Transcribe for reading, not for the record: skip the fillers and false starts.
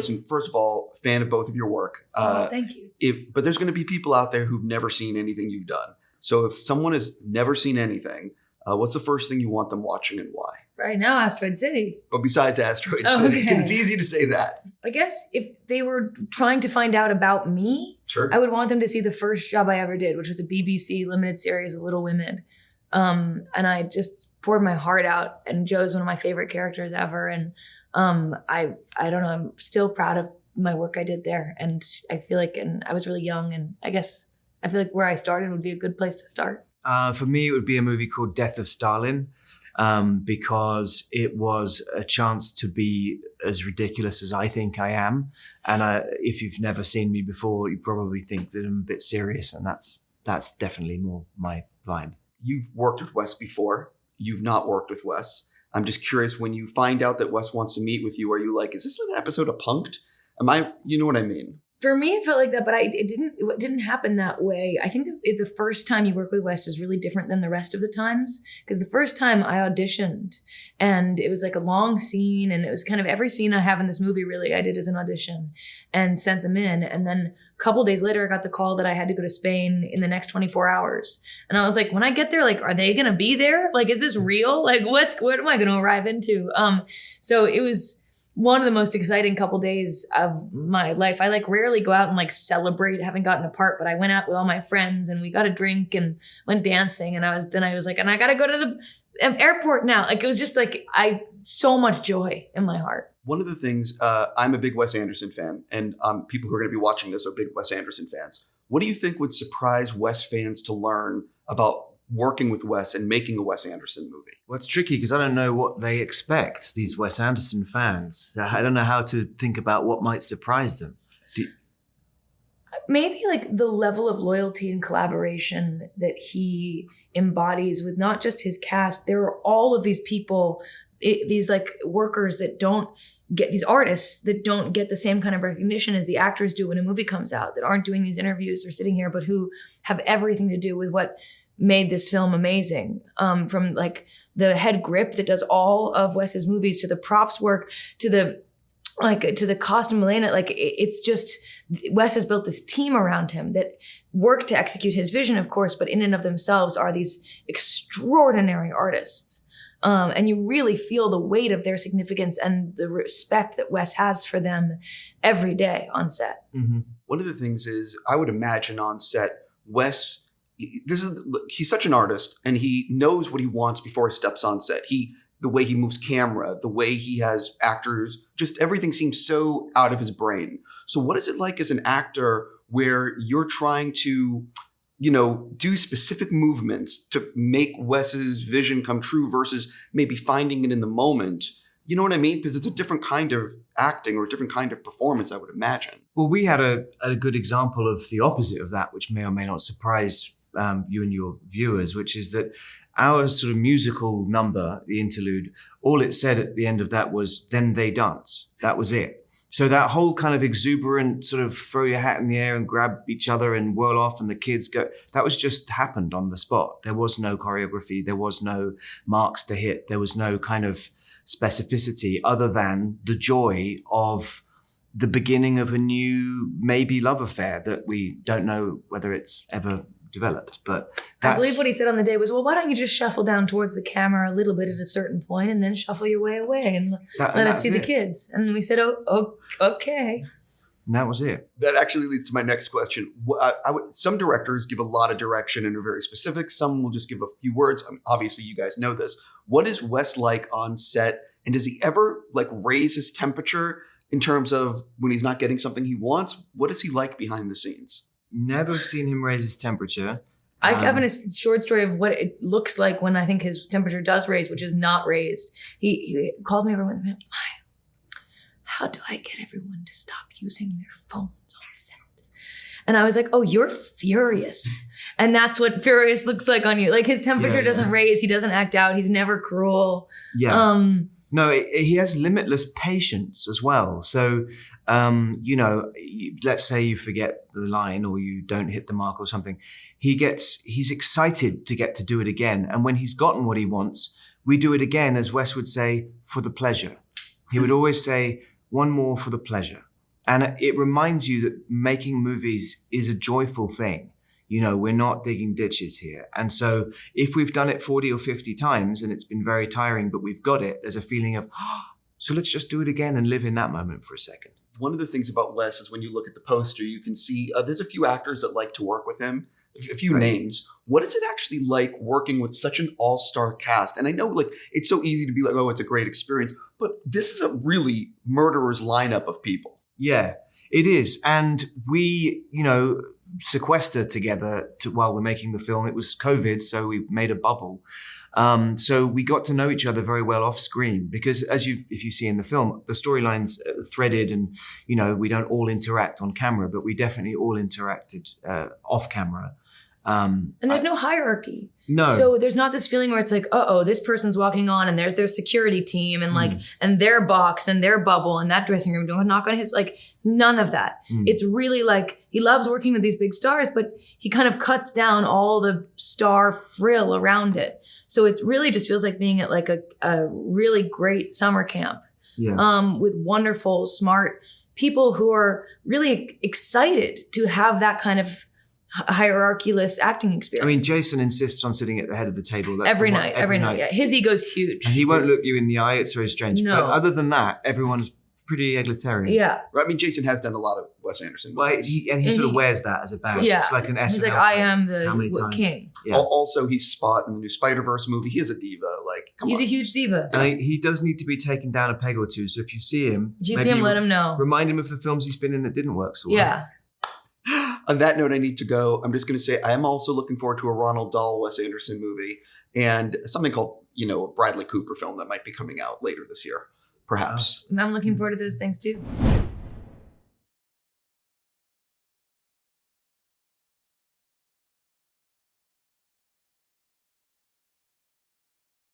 listen, first of all, fan of both of your work. Thank you. But there's going to be people out there who've never seen anything you've done. So if someone has never seen anything, what's the first thing you want them watching and why? Right now, Asteroid City. But besides Asteroid City, because it's easy to say that. I guess if they were trying to find out about me, sure, I would want them to see the first job I ever did, which was a BBC limited series of Little Women. And I just poured my heart out, and Joe's one of my favorite characters ever. And I don't know, I'm still proud of my work I did there. And I feel like, and I was really young, and I guess I feel like where I started would be a good place to start. For me, it would be a movie called Death of Stalin, because it was a chance to be as ridiculous as I think I am. And if you've never seen me before, you probably think that I'm a bit serious, and that's definitely more my vibe. You've worked with Wes before. You've not worked with Wes. I'm just curious, when you find out that Wes wants to meet with you, are you like, is this like an episode of Punk'd? You know what I mean? For me, it felt like that, but it didn't happen that way. I think the first time you work with Wes is really different than the rest of the times, because the first time I auditioned, and it was like a long scene, and it was kind of every scene I have in this movie really I did as an audition and sent them in. And then a couple days later, I got the call that I had to go to Spain in the next 24 hours. And I was like, when I get there, like, are they going to be there? Like, is this real? Like, what am I going to arrive into? So it was one of the most exciting couple days of my life. I like rarely go out and like celebrate having gotten a part, but I went out with all my friends and we got a drink and went dancing. And I was like, and I got to go to the airport now. Like, it was just like, so much joy in my heart. One of the things, I'm a big Wes Anderson fan, and people who are going to be watching this are big Wes Anderson fans. What do you think would surprise Wes fans to learn about working with Wes and making a Wes Anderson movie? Well, it's tricky because I don't know what they expect, these Wes Anderson fans. I don't know how to think about what might surprise them. Maybe like the level of loyalty and collaboration that he embodies with not just his cast. There are all of these people, these like workers that don't get, these artists that don't get the same kind of recognition as the actors do when a movie comes out, that aren't doing these interviews or sitting here, but who have everything to do with what made this film amazing. From like the head grip that does all of Wes's movies, to the props work, to the costume Elena. Like, it's just, Wes has built this team around him that work to execute his vision, of course, but in and of themselves are these extraordinary artists. And you really feel the weight of their significance and the respect that Wes has for them every day on set. Mm-hmm. One of the things is, I would imagine on set, Wes, he's such an artist, and he knows what he wants before he steps on set. The way he moves camera, the way he has actors, just everything seems so out of his brain. So what is it like as an actor where you're trying to, do specific movements to make Wes's vision come true versus maybe finding it in the moment? You know what I mean? Because it's a different kind of acting or a different kind of performance, I would imagine. Well, we had a good example of the opposite of that, which may or may not surprise you and your viewers, which is that our sort of musical number, the interlude, all it said at the end of that was, then they dance. That was it. So that whole kind of exuberant sort of throw your hat in the air and grab each other and whirl off and the kids go, that was just happened on the spot. There was no choreography. There was no marks to hit. There was no kind of specificity other than the joy of the beginning of a new, maybe love affair that we don't know whether it's ever developed. But I believe what he said on the day was, well, why don't you just shuffle down towards the camera a little bit at a certain point and then shuffle your way away and let us see the kids. And we said, oh, okay. And that was it. That actually leads to my next question. Some directors give a lot of direction and are very specific. Some will just give a few words. Obviously, you guys know this. What is Wes like on set? And does he ever like raise his temperature in terms of when he's not getting something he wants? What is he like behind the scenes? Never seen him raise his temperature. I have a short story of what it looks like when I think his temperature does raise, which is not raised. He called me over and went, Maya, how do I get everyone to stop using their phones on set? And I was like, oh, you're furious. And that's what furious looks like on you. Like, his temperature doesn't raise. He doesn't act out. He's never cruel. Yeah. No, he has limitless patience as well. So, let's say you forget the line or you don't hit the mark or something. He's excited to get to do it again. And when he's gotten what he wants, we do it again, as Wes would say, for the pleasure. He would always say, one more for the pleasure. And it reminds you that making movies is a joyful thing. You know, we're not digging ditches here. And so if we've done it 40 or 50 times and it's been very tiring, but we've got it, there's a feeling of, so let's just do it again and live in that moment for a second. One of the things about Wes is when you look at the poster, you can see there's a few actors that like to work with him, a few names. What is it actually like working with such an all-star cast? And I know like it's so easy to be like, oh, it's a great experience, but this is a really murderer's lineup of people. Yeah, it is. And we, you know, sequester together while we're making the film. It was COVID, so we made a bubble. So we got to know each other very well off screen because if you see in the film, the storyline's threaded and, you know, we don't all interact on camera, but we definitely all interacted off camera. And there's no hierarchy. No. So there's not this feeling where it's like, this person's walking on and there's their security team and like, and their box and their bubble and that dressing room don't knock on his, like, none of that. It's really like, he loves working with these big stars, but he kind of cuts down all the star frill around it. So it really just feels like being at like a really great summer camp. Yeah. With wonderful, smart people who are really excited to have that kind of hierarchy-less acting experience. I mean, Jason insists on sitting at the head of the table. That's every night. Yeah. His ego's huge. And he won't look you in the eye. It's very strange. No. But other than that, everyone's pretty egalitarian. Yeah. I mean, Jason has done a lot of Wes Anderson movies. Well, he sort of wears that as a badge. Yeah. It's like an SNL. He's like, I am How many the times? king. Yeah. Also, he's Spot in the new Spider-Verse movie. He is a diva. Like, come on. He's a huge diva. And he does need to be taken down a peg or two. So if you see him, If you see him, let him know. Remind him of the films he's been in that didn't work so well. Yeah. On that note, I need to go. I'm just going to say I am also looking forward to a Ronald Dahl Wes Anderson movie and something called, a Bradley Cooper film that might be coming out later this year, perhaps. I'm looking forward to those things too.